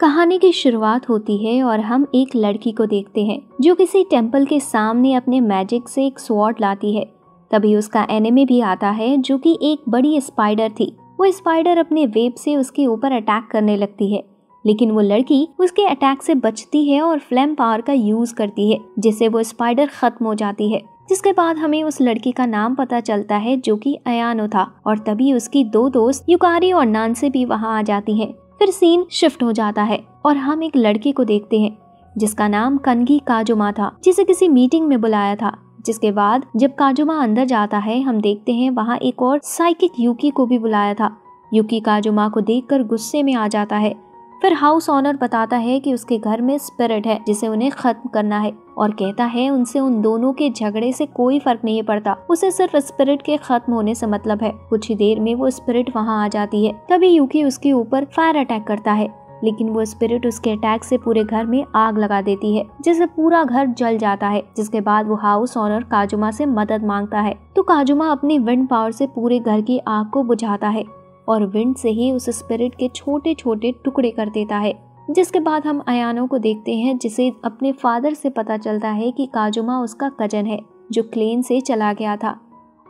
कहानी की शुरुआत होती है और हम एक लड़की को देखते हैं जो किसी टेम्पल के सामने अपने मैजिक से एक स्वॉर्ड लाती है। तभी उसका एनिमी भी आता है जो कि एक बड़ी स्पाइडर थी। वो स्पाइडर अपने वेब से उसके ऊपर अटैक करने लगती है, लेकिन वो लड़की उसके अटैक से बचती है और फ्लेम पावर का यूज करती है, जिससे वो स्पाइडर खत्म हो जाती है। जिसके बाद हमें उस लड़की का नाम पता चलता है जो कि अयानो था, और तभी उसकी दो दोस्त युकारी और नानसे भी वहाँ आ जाती हैं। फिर सीन शिफ्ट हो जाता है और हम एक लड़के को देखते हैं जिसका नाम कनगी काजुमा था, जिसे किसी मीटिंग में बुलाया था। जिसके बाद जब काजुमा अंदर जाता है, हम देखते हैं वहाँ एक और साइकिक यूकी को भी बुलाया था। यूकी काजुमा को देखकर गुस्से में आ जाता है। फिर हाउस ऑनर बताता है कि उसके घर में स्पिरिट है जिसे उन्हें खत्म करना है, और कहता है उनसे उन दोनों के झगड़े से कोई फर्क नहीं पड़ता, उसे सिर्फ स्पिरिट के खत्म होने से मतलब है। कुछ ही देर में वो स्पिरिट वहाँ आ जाती है। तभी यूकी उसके ऊपर फायर अटैक करता है, लेकिन वो स्पिरिट उसके अटैक से पूरे घर में आग लगा देती है, जिससे पूरा घर जल जाता है। जिसके बाद वो हाउस ऑनर काजुमा से मदद मांगता है, तो काजुमा अपनी विंड पावर से पूरे घर की आग को बुझाता है और विंड से ही उस स्पिरिट के छोटे छोटे टुकड़े कर देता है। जिसके बाद हम अयानो को देखते हैं, जिसे अपने फादर से पता चलता है कि काजुमा उसका कजन है जो क्लेन से चला गया था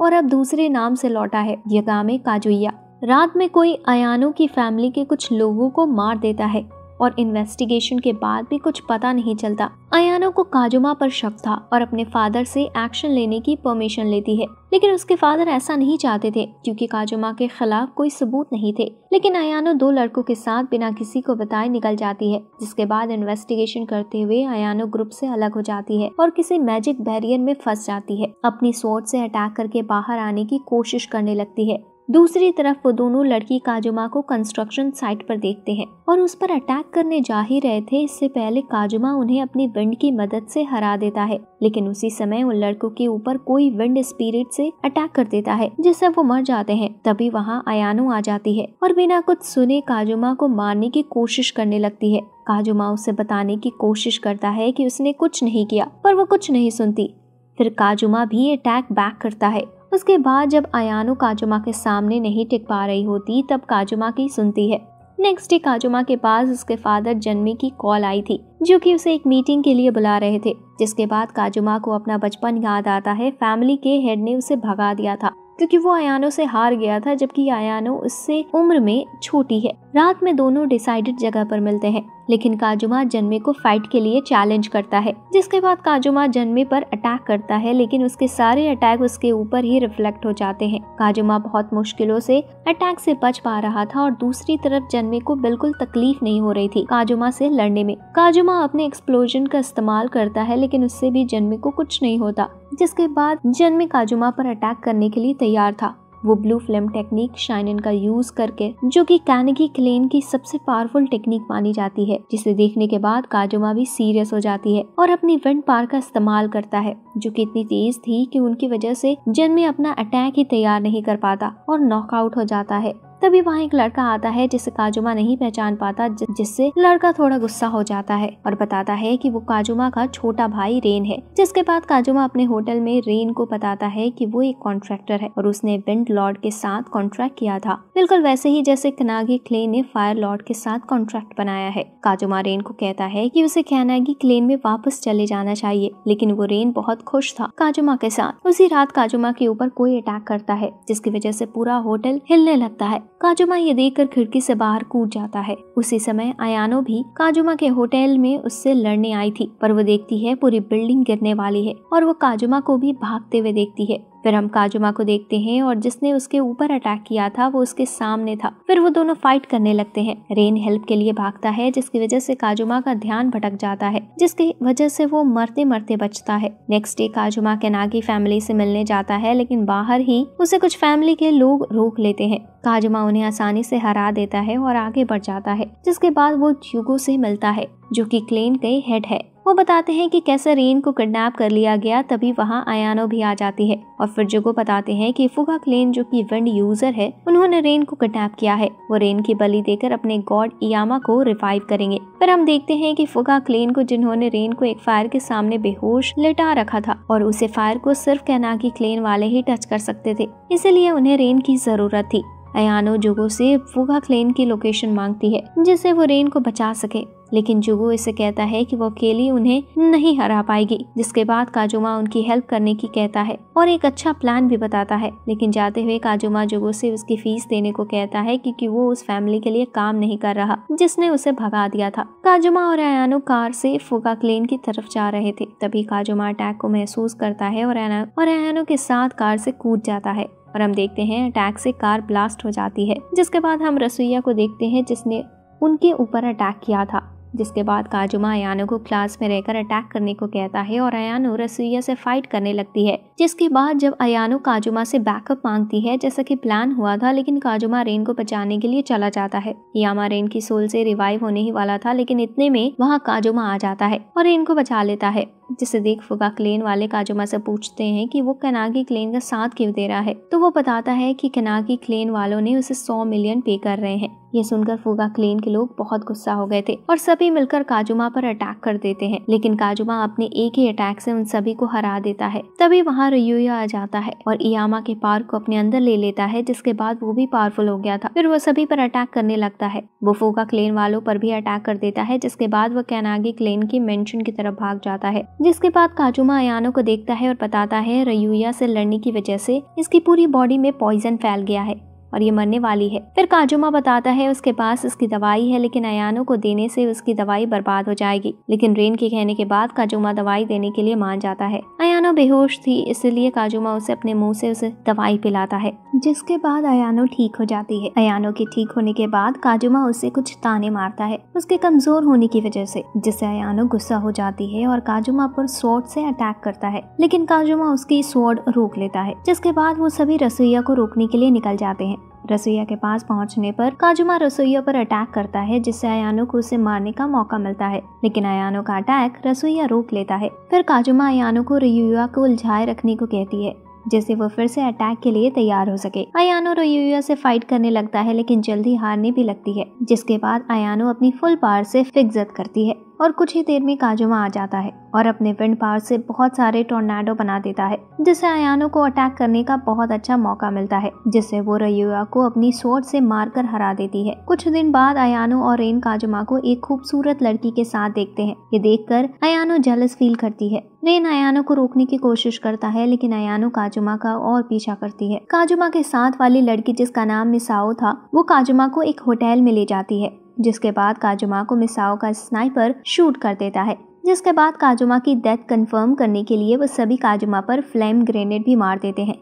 और अब दूसरे नाम से लौटा है, यगामे काजुया। रात में कोई अयानो की फैमिली के कुछ लोगों को मार देता है और इन्वेस्टिगेशन के बाद भी कुछ पता नहीं चलता। अयानो को काजुमा पर शक था और अपने फादर से एक्शन लेने की परमिशन लेती है, लेकिन उसके फादर ऐसा नहीं चाहते थे क्योंकि काजुमा के खिलाफ कोई सबूत नहीं थे। लेकिन अयानो दो लड़कों के साथ बिना किसी को बताए निकल जाती है। जिसके बाद इन्वेस्टिगेशन करते हुए अयानो ग्रुप से अलग हो जाती है और किसी मैजिक बैरियर में फंस जाती है। अपनी स्वॉर्ड से अटैक करके बाहर आने की कोशिश करने लगती है। दूसरी तरफ वो दोनों लड़की काजुमा को कंस्ट्रक्शन साइट पर देखते हैं और उस पर अटैक करने जा ही रहे थे। इससे पहले काजुमा उन्हें अपनी विंड की मदद से हरा देता है, लेकिन उसी समय उन लड़कों के ऊपर कोई विंड स्पिरिट से अटैक कर देता है, जिससे वो मर जाते हैं। तभी वहाँ अयानो आ जाती है और बिना कुछ सुने काजुमा को मारने की कोशिश करने लगती है। काजुमा उसे बताने की कोशिश करता है कि उसने कुछ नहीं किया, पर वो कुछ नहीं सुनती। फिर काजुमा भी अटैक बैक करता है। उसके बाद जब अयानो काजुमा के सामने नहीं टिक पा रही होती, तब काजुमा की सुनती है। नेक्स्ट डे काजुमा के पास उसके फादर जन्मी की कॉल आई थी, जो कि उसे एक मीटिंग के लिए बुला रहे थे। जिसके बाद काजुमा को अपना बचपन याद आता है। फैमिली के हेड ने उसे भगा दिया था क्योंकि वो अयानो से हार गया था, जबकि अयानो उससे उम्र में छोटी है। रात में दोनों डिसाइडेड जगह पर मिलते हैं, लेकिन काजुमा जन्मे को फाइट के लिए चैलेंज करता है। जिसके बाद काजुमा जन्मे पर अटैक करता है, लेकिन उसके सारे अटैक उसके ऊपर ही रिफ्लेक्ट हो जाते हैं। काजुमा बहुत मुश्किलों से अटैक से बच पा रहा था और दूसरी तरफ जन्मे को बिल्कुल तकलीफ नहीं हो रही थी काजुमा से लड़ने में। काजुमा अपने एक्सप्लोजन का इस्तेमाल करता है, लेकिन उससे भी जन्मे को कुछ नहीं होता। जिसके बाद जन्मे काजुमा पर अटैक करने के लिए तैयार था। वो ब्लू फ्लेम टेक्निक शाइनिन का यूज करके, जो कि कानेगी क्लेन की सबसे पावरफुल टेक्निक मानी जाती है, जिसे देखने के बाद काजुमा भी सीरियस हो जाती है और अपनी विंड पावर का इस्तेमाल करता है, जो कि इतनी तेज थी कि उनकी वजह से जन्मे अपना अटैक ही तैयार नहीं कर पाता और नॉकआउट हो जाता है। तभी वहाँ एक लड़का आता है जिसे काजुमा नहीं पहचान पाता, जिससे लड़का थोड़ा गुस्सा हो जाता है और बताता है कि वो काजुमा का छोटा भाई रेन है। जिसके बाद काजुमा अपने होटल में रेन को बताता है कि वो एक कॉन्ट्रैक्टर है और उसने विंड लॉर्ड के साथ कॉन्ट्रैक्ट किया था, बिल्कुल वैसे ही जैसे कानेगी क्लेन ने फायर लॉर्ड के साथ कॉन्ट्रैक्ट बनाया है। काजुमा रेन को कहता है कि उसे कानेगी क्लेन में वापस चले जाना चाहिए, लेकिन वो रेन बहुत खुश था काजुमा के साथ। उसी रात काजुमा के ऊपर कोई अटैक करता है, जिसकी वजह से पूरा होटल हिलने लगता है। काजुमा ये देखकर खिड़की से बाहर कूद जाता है। उसी समय अयानो भी काजुमा के होटल में उससे लड़ने आई थी, पर वो देखती है पूरी बिल्डिंग गिरने वाली है और वो काजुमा को भी भागते हुए देखती है। फिर हम काजुमा को देखते हैं और जिसने उसके ऊपर अटैक किया था वो उसके सामने था। फिर वो दोनों फाइट करने लगते हैं। रेन हेल्प के लिए भागता है, जिसकी वजह से काजुमा का ध्यान भटक जाता है, जिसकी वजह से वो मरते मरते बचता है। नेक्स्ट डे काजुमा कानेगी फैमिली से मिलने जाता है, लेकिन बाहर ही उसे कुछ फैमिली के लोग रोक लेते हैं। काजुमा उन्हें आसानी से हरा देता है और आगे बढ़ जाता है। जिसके बाद वो ह्यूगो से मिलता है, जो कि क्लेन के हेड है। वो बताते हैं कि कैसे रेन को किडनैप कर लिया गया। तभी वहाँ अयानो भी आ जाती है और फिर जुगो बताते हैं कि फुगा क्लेन, जो कि विंड यूजर है, उन्होंने रेन को किडनैप किया है। वो रेन की बलि देकर अपने गॉड इयामा को रिवाइव करेंगे। फिर हम देखते हैं कि फुगा क्लेन को, जिन्होंने रेन को एक फायर के सामने बेहोश लेटा रखा था और उसे फायर को सिर्फ कानेगी क्लेन वाले ही टच कर सकते थे, इसीलिए उन्हें रेन की जरूरत थी। अयानो जुगो से फुगा क्लेन की लोकेशन मांगती है जिससे वो रेन को बचा सके, लेकिन जुगो इसे कहता है कि वो अकेली उन्हें नहीं हरा पाएगी। जिसके बाद काजुमा उनकी हेल्प करने की कहता है और एक अच्छा प्लान भी बताता है, लेकिन जाते हुए काजुमा जुगो से उसकी फीस देने को कहता है क्योंकि वो उस फैमिली के लिए काम नहीं कर रहा जिसने उसे भगा दिया था। काजुमा और अयानो कार से फुगा क्लेन की तरफ जा रहे थे, तभी काजुमा अटैक को महसूस करता है और अयानो के साथ कार से कूद जाता है और हम देखते हैं अटैक से कार ब्लास्ट हो जाती है। जिसके बाद हम रसोइया को देखते हैं जिसने उनके ऊपर अटैक किया था। जिसके बाद काजुमा अयानो को क्लास में रहकर अटैक करने को कहता है और अयानो रसोइया से फाइट करने लगती है। जिसके बाद जब अयानो काजुमा से बैकअप मांगती है जैसा कि प्लान हुआ था, लेकिन काजुमा रेन को बचाने के लिए चला जाता है। यामा रेन की सोल से रिवाइव होने ही वाला था, लेकिन इतने में वहाँ काजुमा आ जाता है और रेन को बचा लेता है। जिसे देख फुगा क्लेन वाले काजुमा से पूछते हैं कि वो कनागी क्लेन का साथ क्यों दे रहा है, तो वो बताता है कि कनागी क्लेन वालों ने उसे 100 मिलियन पे कर रहे हैं। ये सुनकर फुगा क्लेन के लोग बहुत गुस्सा हो गए थे और सभी मिलकर काजुमा पर अटैक कर देते हैं, लेकिन काजुमा अपने एक ही अटैक से उन सभी को हरा देता है। तभी वहाँ रयुया आ जाता है और इयामा के पावर को अपने अंदर ले लेता है, जिसके बाद वो भी पावरफुल हो गया था। फिर वो सभी पर अटैक करने लगता है। वो फुगा क्लेन वालों पर भी अटैक कर देता है, जिसके बाद वो कनागी क्लेन की मेंशन की तरफ भाग जाता है। जिसके बाद काजुमा अयानो को देखता है और बताता है रयुया से लड़ने की वजह से इसकी पूरी बॉडी में पॉइजन फैल गया है और ये मरने वाली है। फिर काजुमा बताता है उसके पास इसकी दवाई है, लेकिन अयानो को देने से उसकी दवाई बर्बाद हो जाएगी। लेकिन रेन के कहने के बाद काजुमा दवाई देने के लिए मान जाता है। अयानो बेहोश थी, इसलिए काजुमा उसे अपने मुंह से उसे दवाई पिलाता है, जिसके बाद अयानो ठीक हो जाती है। अयानो के ठीक होने के बाद काजुमा उससे कुछ ताने मारता है उसके कमजोर होने की वजह से, जिससे अयानो गुस्सा हो जाती है और काजुमा पर स्वॉर्ड से अटैक करता है, लेकिन काजुमा उसकी स्वॉर्ड रोक लेता है। जिसके बाद वो सभी रसोइया को रोकने के लिए निकल जाते हैं। रसोइया के पास पहुंचने पर काजुमा रसोइया पर अटैक करता है, जिससे अयानो को उसे मारने का मौका मिलता है, लेकिन अयानो का अटैक रसोइया रोक लेता है। फिर काजुमा अयानो को रयुया को उलझाए रखने को कहती है, जिससे वो फिर से अटैक के लिए तैयार हो सके। अयानो रयुया से फाइट करने लगता है, लेकिन जल्दी हारने भी लगती है। जिसके बाद अयानो अपनी फुल पावर से फिक्जत करती है और कुछ ही देर में काजुमा आ जाता है और अपने विंड पावर से बहुत सारे टोर्नाडो बना देता है, जिससे अयानो को अटैक करने का बहुत अच्छा मौका मिलता है, जिससे वो रयुया को अपनी स्वॉर्ड से मारकर हरा देती है। कुछ दिन बाद अयानो और रेन काजुमा को एक खूबसूरत लड़की के साथ देखते हैं। ये देखकर अयानो जेलस फील करती है। रेन अयानो को रोकने की कोशिश करता है, लेकिन अयानो काजुमा का और पीछा करती है। काजुमा के साथ वाली लड़की, जिसका नाम मिसाओ था, वो काजुमा को एक होटल में ले जाती है। जिसके बाद काजुमा को मिसाओ का स्नाइपर शूट कर देता है। जिसके बाद काजुमा की डेथ कंफर्म करने के लिए वो सभी काजुमा पर फ्लेम ग्रेनेड भी मार देते हैं।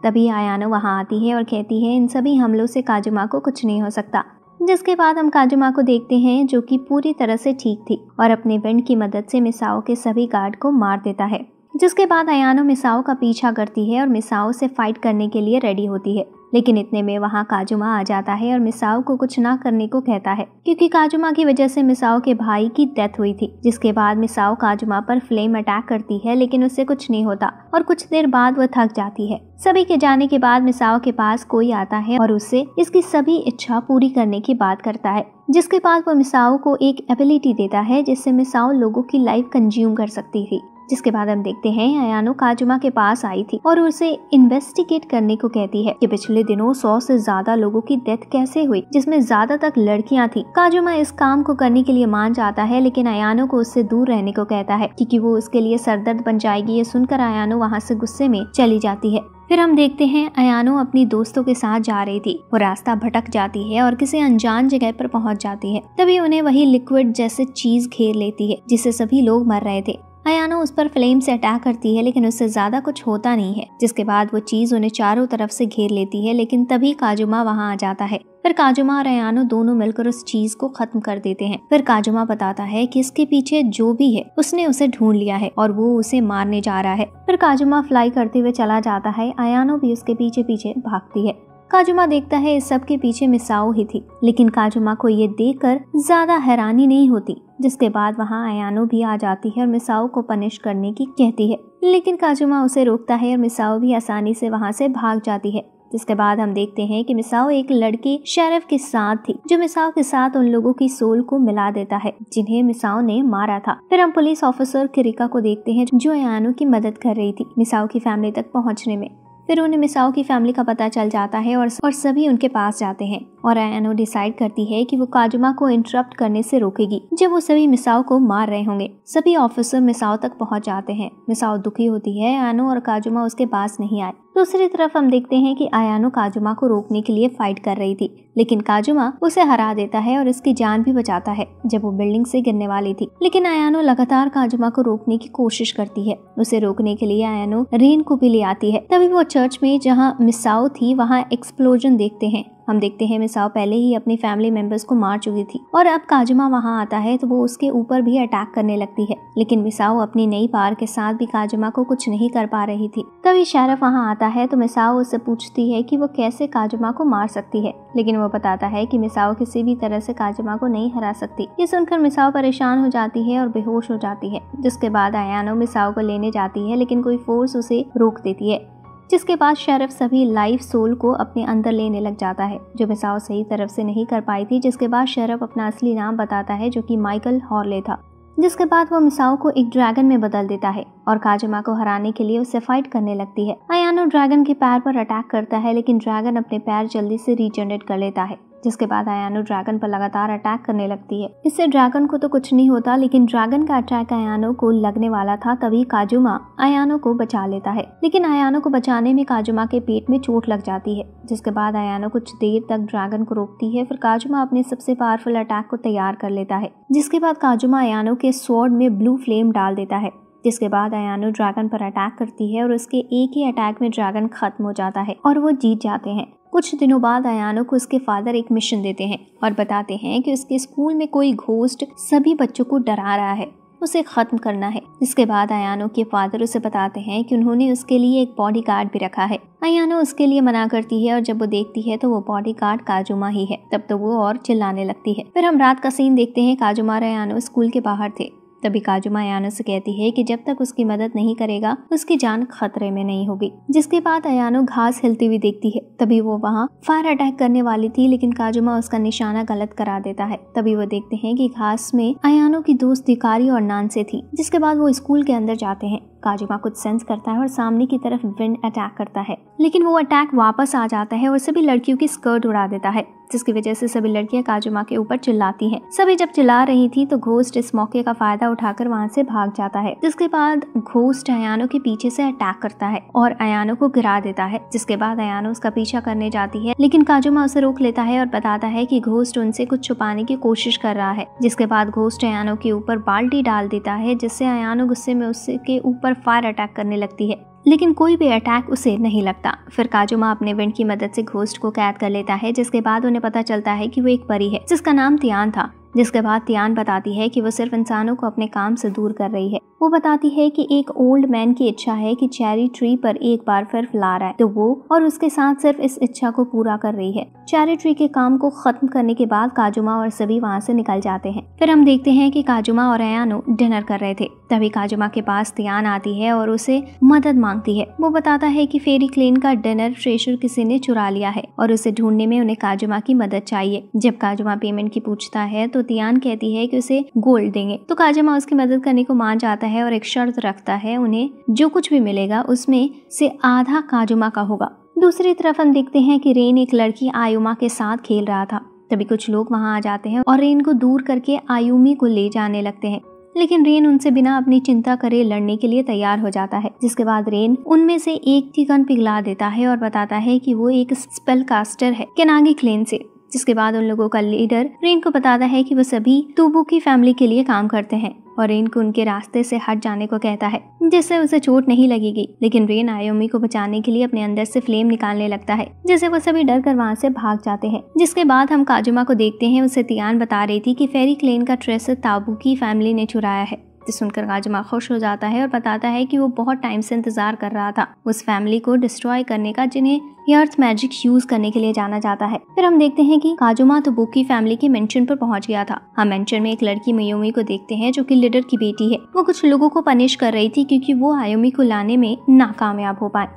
तभी अयानो वहां आती है और कहती है इन सभी हमलों से काजुमा को कुछ नहीं हो सकता। जिसके बाद हम काजुमा को देखते हैं जो कि पूरी तरह से ठीक थी और अपने विंड की मदद से मिसाओ के सभी गार्ड को मार देता है। जिसके बाद अयानो मिसाओ का पीछा करती है और मिसाओ से फाइट करने के लिए रेडी होती है, लेकिन इतने में वहाँ काजुमा आ जाता है और मिसाओ को कुछ ना करने को कहता है, क्योंकि काजुमा की वजह से मिसाओ के भाई की डेथ हुई थी। जिसके बाद मिसाओ काजुमा पर फ्लेम अटैक करती है, लेकिन उससे कुछ नहीं होता और कुछ देर बाद वह थक जाती है। सभी के जाने के बाद मिसाओ के पास कोई आता है और उससे इसकी सभी इच्छा पूरी करने की बात करता है। जिसके बाद वो मिसाओ को एक एबिलिटी देता है जिससे मिसाओ लोगों की लाइफ कंज्यूम कर सकती थी। जिसके बाद हम देखते हैं अयानो काजुमा के पास आई थी और उसे इन्वेस्टिगेट करने को कहती है कि पिछले दिनों 100 से ज्यादा लोगों की डेथ कैसे हुई, जिसमें ज्यादातर लड़कियां थी। काजुमा इस काम को करने के लिए मान जाता है, लेकिन अयानो को उससे दूर रहने को कहता है क्योंकि वो उसके लिए सरदर्द बन जाएगी। ये सुनकर अयानो वहाँ से गुस्से में चली जाती है। फिर हम देखते हैं अयानो अपनी दोस्तों के साथ जा रही थी। वो रास्ता भटक जाती है और किसी अनजान जगह पर पहुंच जाती है। तभी उन्हें वही लिक्विड जैसे चीज घेर लेती है जिससे सभी लोग मर रहे थे। अयानो उस पर फ्लेम से अटैक करती है, लेकिन उससे ज्यादा कुछ होता नहीं है। जिसके बाद वो चीज उन्हें चारों तरफ से घेर लेती है, लेकिन तभी काजुमा वहां आ जाता है। फिर काजुमा और अयानो दोनों मिलकर उस चीज को खत्म कर देते हैं। फिर काजुमा बताता है कि इसके पीछे जो भी है उसने उसे ढूंढ लिया है और वो उसे मारने जा रहा है। फिर काजुमा फ्लाई करते हुए चला जाता है। अयानो भी उसके पीछे पीछे भागती है। काजुमा देखता है इस सब के पीछे मिसाओ ही थी, लेकिन काजुमा को ये देखकर ज्यादा हैरानी नहीं होती। जिसके बाद वहाँ अयानो भी आ जाती है और मिसाओ को पनिश करने की कहती है, लेकिन काजुमा उसे रोकता है और मिसाओ भी आसानी से वहाँ से भाग जाती है। जिसके बाद हम देखते हैं कि मिसाओ एक लड़की शेरिफ के साथ थी जो मिसाओ के साथ उन लोगों की सोल को मिला देता है जिन्हें मिसाओ ने मारा था। फिर हम पुलिस ऑफिसर किरिका को देखते हैं जो अयानो की मदद कर रही थी मिसाओ की फैमिली तक पहुँचने में। फिर उन्हें मिसाओ की फैमिली का पता चल जाता है और सभी उनके पास जाते हैं और आयानो डिसाइड करती है कि वो काजुमा को इंटरप्ट करने से रोकेगी जब वो सभी मिसाओ को मार रहे होंगे। सभी ऑफिसर मिसाओ तक पहुंच जाते हैं। मिसाओ दुखी होती है आयानो और काजुमा उसके पास नहीं आए। दूसरी तरफ हम देखते हैं कि आयानो काजुमा को रोकने के लिए फाइट कर रही थी, लेकिन काजुमा उसे हरा देता है और उसकी जान भी बचाता है जब वो बिल्डिंग से गिरने वाली थी। लेकिन आयानो लगातार काजुमा को रोकने की कोशिश करती है। उसे रोकने के लिए आयानो रेन को भी ले आती है। तभी वो चर्च में जहाँ मिसाओ थी वहाँ एक्सप्लोजन देखते हैं। हम देखते हैं मिसाओ पहले ही अपनी फैमिली मेंबर्स को मार चुकी थी और अब काजुमा वहाँ आता है तो वो उसके ऊपर भी अटैक करने लगती है। लेकिन मिसाओ अपनी नई पावर के साथ भी काजुमा को कुछ नहीं कर पा रही थी। तभी शेरिफ वहाँ आता है तो मिसाओ उससे पूछती है कि वो कैसे काजुमा को मार सकती है, लेकिन वो बताता है कि मिसाओ किसी भी तरह से काजुमा को नहीं हरा सकती। ये सुनकर मिसाओ परेशान हो जाती है और बेहोश हो जाती है। जिसके बाद आयानो मिसाओ को लेने जाती है, लेकिन कोई फोर्स उसे रोक देती है। जिसके बाद शेरिफ सभी लाइफ सोल को अपने अंदर लेने लग जाता है, जो मिसाओ सही तरफ से नहीं कर पाई थी। जिसके बाद शेरिफ अपना असली नाम बताता है, जो कि माइकल हॉर्ले था। जिसके बाद वो मिसाओ को एक ड्रैगन में बदल देता है और काजुमा को हराने के लिए उससे फाइट करने लगती है। आयानो ड्रैगन के पैर पर अटैक करता है, लेकिन ड्रैगन अपने पैर जल्दी से रीजनरेट कर लेता है। जिसके बाद आयानो ड्रैगन पर लगातार अटैक करने लगती है। इससे ड्रैगन को तो कुछ नहीं होता, लेकिन ड्रैगन का अटैक आयानो को लगने वाला था। तभी काजुमा आयानो को बचा लेता है, लेकिन आयानो को बचाने में काजुमा के पेट में चोट लग जाती है। जिसके बाद आयानो कुछ देर तक ड्रैगन को रोकती है। फिर काजुमा अपने सबसे पावरफुल अटैक को तैयार कर लेता है। जिसके बाद काजुमा आयानो के स्वॉर्ड में ब्लू फ्लेम डाल देता है। जिसके बाद आयानो ड्रैगन पर अटैक करती है और उसके एक ही अटैक में ड्रैगन खत्म हो जाता है और वो जीत जाते हैं। कुछ दिनों बाद आयानो को उसके फादर एक मिशन देते हैं और बताते हैं कि उसके स्कूल में कोई घोस्ट सभी बच्चों को डरा रहा है, उसे खत्म करना है। इसके बाद आयानो के फादर उसे बताते हैं कि उन्होंने उसके लिए एक बॉडीगार्ड भी रखा है। आयानो उसके लिए मना करती है और जब वो देखती है तो वो बॉडीगार्ड काजुमा ही है। तब तो वो और चिल्लाने लगती है। फिर हम रात का सीन देखते हैं। काजुमा और आयानो स्कूल के बाहर थे। तभी काजुमा आयानो से कहती है कि जब तक उसकी मदद नहीं करेगा उसकी जान खतरे में नहीं होगी। जिसके बाद आयानो घास हिलती हुई देखती है। तभी वो वहाँ फायर अटैक करने वाली थी, लेकिन काजुमा उसका निशाना गलत करा देता है। तभी वो देखते हैं कि घास में आयानो की दोस्त दिकारी और नानसे थी। जिसके बाद वो स्कूल के अंदर जाते हैं। काजुमा कुछ सेंस करता है और सामने की तरफ विंड अटैक करता है, लेकिन वो अटैक वापस आ जाता है और सभी लड़कियों की स्कर्ट उड़ा देता है, जिसकी वजह से सभी लड़कियां काजुमा के ऊपर चिल्लाती हैं। सभी जब चिल्ला रही थी तो घोस्ट इस मौके का फायदा उठाकर वहां से भाग जाता है। जिसके बाद घोस्ट आयानो के पीछे से अटैक करता है और आयानो को गिरा देता है। जिसके बाद आयानो उसका पीछा करने जाती है, लेकिन काजुमा उसे रोक लेता है और बताता है कि घोस्ट उनसे कुछ छुपाने की कोशिश कर रहा है। जिसके बाद घोस्ट आयानो के ऊपर बाल्टी डाल देता है, जिससे आयानो गुस्से में उसके ऊपर फायर अटैक करने लगती है, लेकिन कोई भी अटैक उसे नहीं लगता। फिर काजुमा अपने विंड की मदद से घोस्ट को कैद कर लेता है। जिसके बाद उन्हें पता चलता है कि वो एक परी है जिसका नाम तियान था। जिसके बाद तियान बताती है कि वो सिर्फ इंसानों को अपने काम से दूर कर रही है। वो बताती है कि एक ओल्ड मैन की इच्छा है कि चेरी ट्री पर एक बार फिर फुला रहा है, तो वो और उसके साथ सिर्फ इस इच्छा को पूरा कर रही है। चेरी ट्री के काम को खत्म करने के बाद काजुमा और सभी वहाँ से निकल जाते हैं। फिर हम देखते हैं कि काजुमा और आयानो डिनर कर रहे थे। तभी काजुमा के पास तियान आती है और उसे मदद मांगती है। वो बताता है कि फेरी क्लेन का डिनर ट्रेजर किसी ने चुरा लिया है और उसे ढूंढने में उन्हें काजुमा की मदद चाहिए। जब काजुमा पेमेंट की पूछता है तो तियान कहती है कि उसे गोल्ड देंगे, तो काजुमा उसकी मदद करने को मान जाता है और एक शर्त रखता है, उन्हें जो कुछ भी मिलेगा उसमें से आधा काजुमा का होगा। दूसरी तरफ हम देखते हैं कि रेन एक लड़की आयुमा के साथ खेल रहा था। तभी कुछ लोग वहां आ जाते हैं और रेन को दूर करके आयुमी को ले जाने लगते हैं, लेकिन रेन उनसे बिना अपनी चिंता करे लड़ने के लिए तैयार हो जाता है। जिसके बाद रेन उनमें से एक की गन पिघला देता है और बताता है कि वो एक स्पेल कास्टर है केनागी क्लेन से। जिसके बाद उन लोगों का लीडर रेन को बताता है कि वो सभी तूबू की फैमिली के लिए काम करते हैं और रेन को उनके रास्ते से हट जाने को कहता है, जिससे उसे चोट नहीं लगेगी। लेकिन रेन आयुमी को बचाने के लिए अपने अंदर से फ्लेम निकालने लगता है, जिससे वो सभी डर कर वहाँ से भाग जाते हैं। जिसके बाद हम काजुमा को देखते हैं। उसे तियान बता रही थी कि फेरी क्लेन का ट्रेसर ताबू की फैमिली ने चुराया है। जिसे सुनकर काजुमा खुश हो जाता है और बताता है कि वो बहुत टाइम से इंतजार कर रहा था उस फैमिली को डिस्ट्रॉय करने का, जिन्हें अर्थ मैजिक यूज करने के लिए जाना जाता है। फिर हम देखते हैं कि काजुमा तो बुकी फैमिली के मेंशन पर पहुंच गया था। हम मेंशन में एक लड़की मयूमी को देखते हैं, जो कि लीडर की बेटी है। वो कुछ लोगों को पनिश कर रही थी क्योंकि वो आयुमी को लाने में नाकामयाब हो पाए।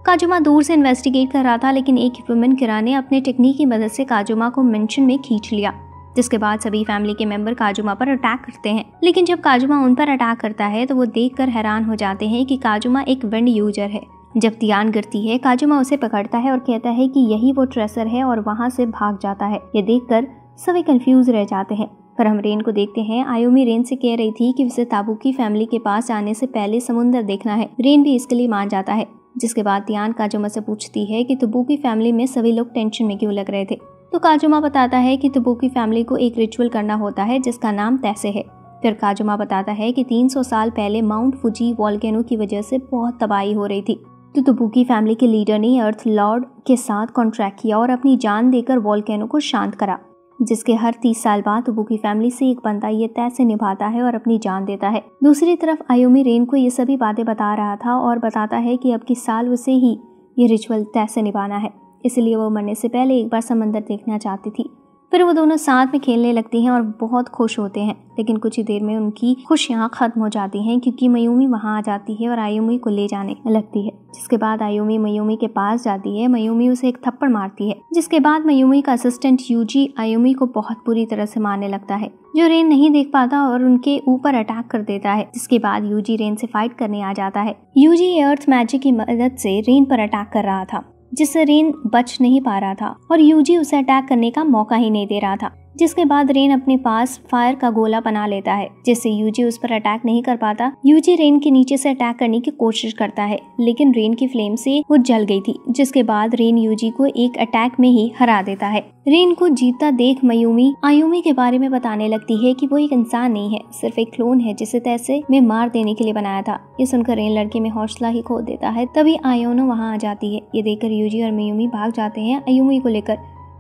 काजुमा दूर से इन्वेस्टिगेट कर रहा था, लेकिन एक वुमेन किरा ने अपने टेक्निक की मदद से काजुमा को मेंशन में खींच लिया। जिसके बाद सभी फैमिली के मेंबर काजुमा पर अटैक करते हैं, लेकिन जब काजुमा उन पर अटैक करता है तो वो देखकर हैरान हो जाते हैं कि काजुमा एक विंड यूजर है जब तियान गिरती है, काजुमा उसे पकड़ता है और कहता है कि यही वो ट्रेसर है और वहाँ से भाग जाता है। ये देखकर सभी कंफ्यूज रह जाते हैं। पर हम रेन को देखते हैं। आयुमी रेन से कह रही थी कि उसे ताबुकी फैमिली के पास आने से पहले समुंदर देखना है। रेन भी इसके लिए मान जाता है। जिसके बाद तियान काजुमा से पूछती है कि तबुकी फैमिली में सभी लोग टेंशन में क्यों लग रहे थे। तो काजुमा बताता है कि तबुकी फैमिली को एक रिचुअल करना होता है जिसका नाम तैसे है। फिर काजुमा बताता है कि 300 साल पहले माउंट फुजी वॉल्केनो की वजह से बहुत तबाही हो रही थी। तो तबुकी फैमिली के लीडर ने अर्थ लॉर्ड के साथ कॉन्ट्रैक्ट किया और अपनी जान देकर वॉल्केनो को शांत करा। जिसके हर 30 साल बाद तबुकी फैमिली से एक बंदा ये तैसे निभाता है और अपनी जान देता है। दूसरी तरफ आयुमी रेन को ये सभी बातें बता रहा था और बताता है कि अब की साल उसे ही ये रिचुअल तैसे निभाना है, इसलिए वो मरने से पहले एक बार समंदर देखना चाहती थी। फिर वो दोनों साथ में खेलने लगती हैं और बहुत खुश होते हैं। लेकिन कुछ ही देर में उनकी खुशियाँ खत्म हो जाती हैं क्योंकि मयूमी वहाँ आ जाती है और आयुमी को ले जाने लगती है। जिसके बाद आयुमी मयूमी के पास जाती है। मयूमी उसे एक थप्पड़ मारती है। जिसके बाद मयूमी का असिस्टेंट यूजी आयुमी को बहुत बुरी तरह से मारने लगता है, जो रेन नहीं देख पाता और उनके ऊपर अटैक कर देता है। जिसके बाद यूजी रेन से फाइट करने आ जाता है। यूजी अर्थ मैजिक की मदद से रेन पर अटैक कर रहा था, जिससे रेन बच नहीं पा रहा था और यूजी उसे अटैक करने का मौका ही नहीं दे रहा था। जिसके बाद रेन अपने पास फायर का गोला बना लेता है, जिससे यूजी उस पर अटैक नहीं कर पाता। यूजी रेन के नीचे से अटैक करने की कोशिश करता है, लेकिन रेन की फ्लेम से वो जल गई थी। जिसके बाद रेन यूजी को एक अटैक में ही हरा देता है। रेन को जीता देख मयूमी आयुमी के बारे में बताने लगती है कि वो एक इंसान नहीं है, सिर्फ एक क्लोन है जिसे तैसे में मार देने के लिए बनाया था। ये सुनकर रेन लड़के में हौसला ही खो देता है। तभी आयोनो वहाँ आ जाती है। ये देखकर यूजी और मयूमी भाग जाते हैं आयुमी को लेकर।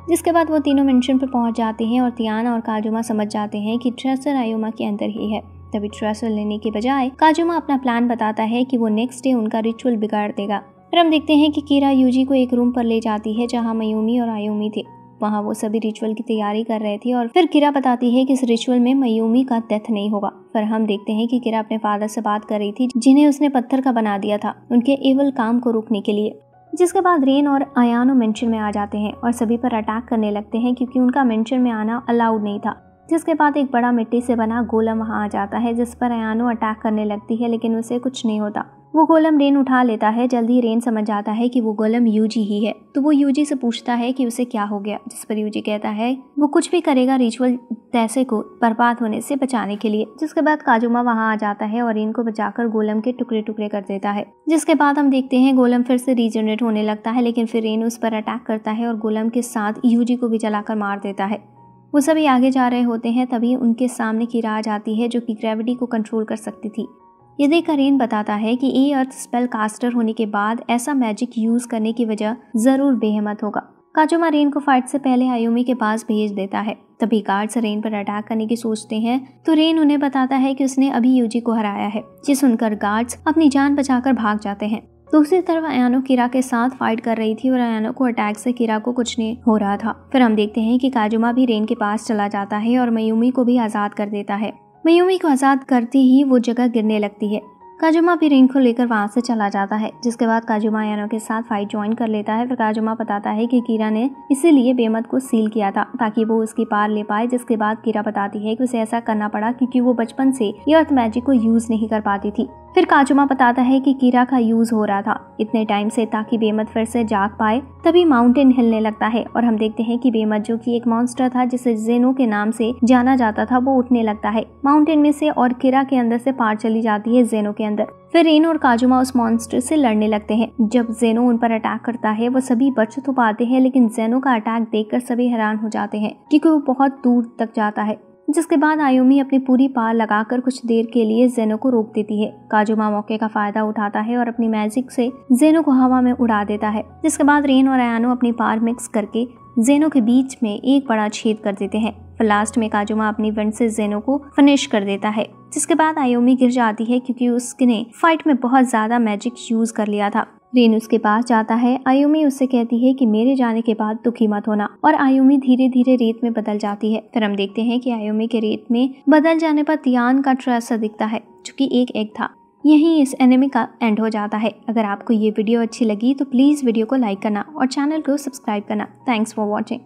जिसके बाद वो तीनों मेंशन पर पहुंच जाते हैं और तियान और काजुमा समझ जाते हैं कि ट्रेसर आयुमा के अंदर ही है। तभी ट्रेसर लेने के बजाय काजुमा अपना प्लान बताता है कि वो नेक्स्ट डे उनका रिचुअल बिगाड़ देगा। फिर हम देखते हैं कि कीरा यूजी को एक रूम पर ले जाती है जहाँ मयूमी और आयुमी थे। वहाँ वो सभी रिचुअल की तैयारी कर रहे थे और फिर कीरा बताती है कि इस रिचुअल में मयूमी का डेथ नहीं होगा। फिर हम देखते हैं कि कीरा अपने फादर से बात कर रही थी, जिन्हें उसने पत्थर का बना दिया था उनके एवल काम को रोकने के लिए। जिसके बाद रेन और अयानो मेंशन में आ जाते हैं और सभी पर अटैक करने लगते हैं क्योंकि उनका मेंशन में आना अलाउड नहीं था। जिसके बाद एक बड़ा मिट्टी से बना गोलम वहाँ आ जाता है, जिस पर अयानो अटैक करने लगती है, लेकिन उसे कुछ नहीं होता। वो गोलम रेन उठा लेता है। जल्दी रेन समझ जाता है कि वो गोलम यूजी ही है, तो वो यूजी से पूछता है कि उसे क्या हो गया। जिस पर यूजी कहता है वो कुछ भी करेगा रिचुअल तैसे को बर्बाद होने से बचाने के लिए। जिसके बाद काजुमा वहाँ आ जाता है और रेन को बचाकर गोलम के टुकड़े टुकड़े कर देता है। जिसके बाद हम देखते हैं गोलम फिर से रीजनरेट होने लगता है, लेकिन फिर रेन उस पर अटैक करता है और गोलम के साथ यूजी को भी जलाकर मार देता है। वो सभी आगे जा रहे होते हैं, तभी उनके सामने कीरा आ जाती है जो कि ग्रेविटी को कंट्रोल कर सकती थी। ये देखकर रेन बताता है कि ए अर्थ स्पेल कास्टर होने के बाद ऐसा मैजिक यूज करने की वजह जरूर बेहिम्मत होगा। काजुमा रेन को फाइट से पहले आयुमी के पास भेज देता है। तभी गार्ड्स रेन पर अटैक करने की सोचते हैं, तो रेन उन्हें बताता है कि उसने अभी यूजी को हराया है। ये सुनकर गार्ड्स अपनी जान बचाकर भाग जाते हैं। दूसरी तरफ अयानो कीरा के साथ फाइट कर रही थी और अयानो को अटैक से कीरा को कुछ नहीं हो रहा था। फिर हम देखते हैं कि काजुमा भी रेन के पास चला जाता है और मयूमी को भी आजाद कर देता है। मयूमी को आजाद करते ही वो जगह गिरने लगती है। काजुमा भी रेन को लेकर वहां से चला जाता है। जिसके बाद काजुमा अयानो के साथ फाइट ज्वाइन कर लेता है। फिर काजुमा बताता है कि कीरा ने इसीलिए बेमत को सील किया था ताकि वो उसकी पार ले पाए। जिसके बाद कीरा बताती है कि उसे ऐसा करना पड़ा क्योंकि वो बचपन से ये अर्थ मैजिक को यूज नहीं कर पाती थी। फिर काजुमा बताता है कि कीरा का यूज हो रहा था इतने टाइम से ताकि बेमत फिर से जाग पाए। तभी माउंटेन हिलने लगता है और हम देखते हैं कि बेमत जो कि एक मॉन्स्टर था जिसे जेनो के नाम से जाना जाता था, वो उठने लगता है माउंटेन में से और कीरा के अंदर से पार चली जाती है जेनो के अंदर। फिर रेन और काजुमा उस मॉन्स्टर से लड़ने लगते हैं। जब जेनो उन पर अटैक करता है वो सभी बच तो पाते हैं, लेकिन जेनो का अटैक देखकर सभी हैरान हो जाते हैं क्योंकि वो बहुत दूर तक जाता है। जिसके बाद आयुमी अपनी पूरी पार लगाकर कुछ देर के लिए जेनो को रोक देती है। काजुमा मौके का फायदा उठाता है और अपनी मैजिक से जेनो को हवा में उड़ा देता है। जिसके बाद रेन और अयानो अपनी पार मिक्स करके जेनो के बीच में एक बड़ा छेद कर देते हैं। फिर लास्ट में काजुमा अपनी विंड से जेनो को फिनिश कर देता है। जिसके बाद आयुमी गिर जाती है क्योंकि उसने फाइट में बहुत ज्यादा मैजिक यूज कर लिया था। रेन उसके पास जाता है। आयुमी उससे कहती है कि मेरे जाने के बाद दुखी मत होना, और आयुमी धीरे धीरे रेत में बदल जाती है। फिर हम देखते हैं कि आयुमी के रेत में बदल जाने पर तियान का ट्रेसर दिखता है जो कि एक एग था। यहीं इस एनिमे का एंड हो जाता है। अगर आपको ये वीडियो अच्छी लगी तो प्लीज वीडियो को लाइक करना और चैनल को सब्सक्राइब करना। Thanks for watching.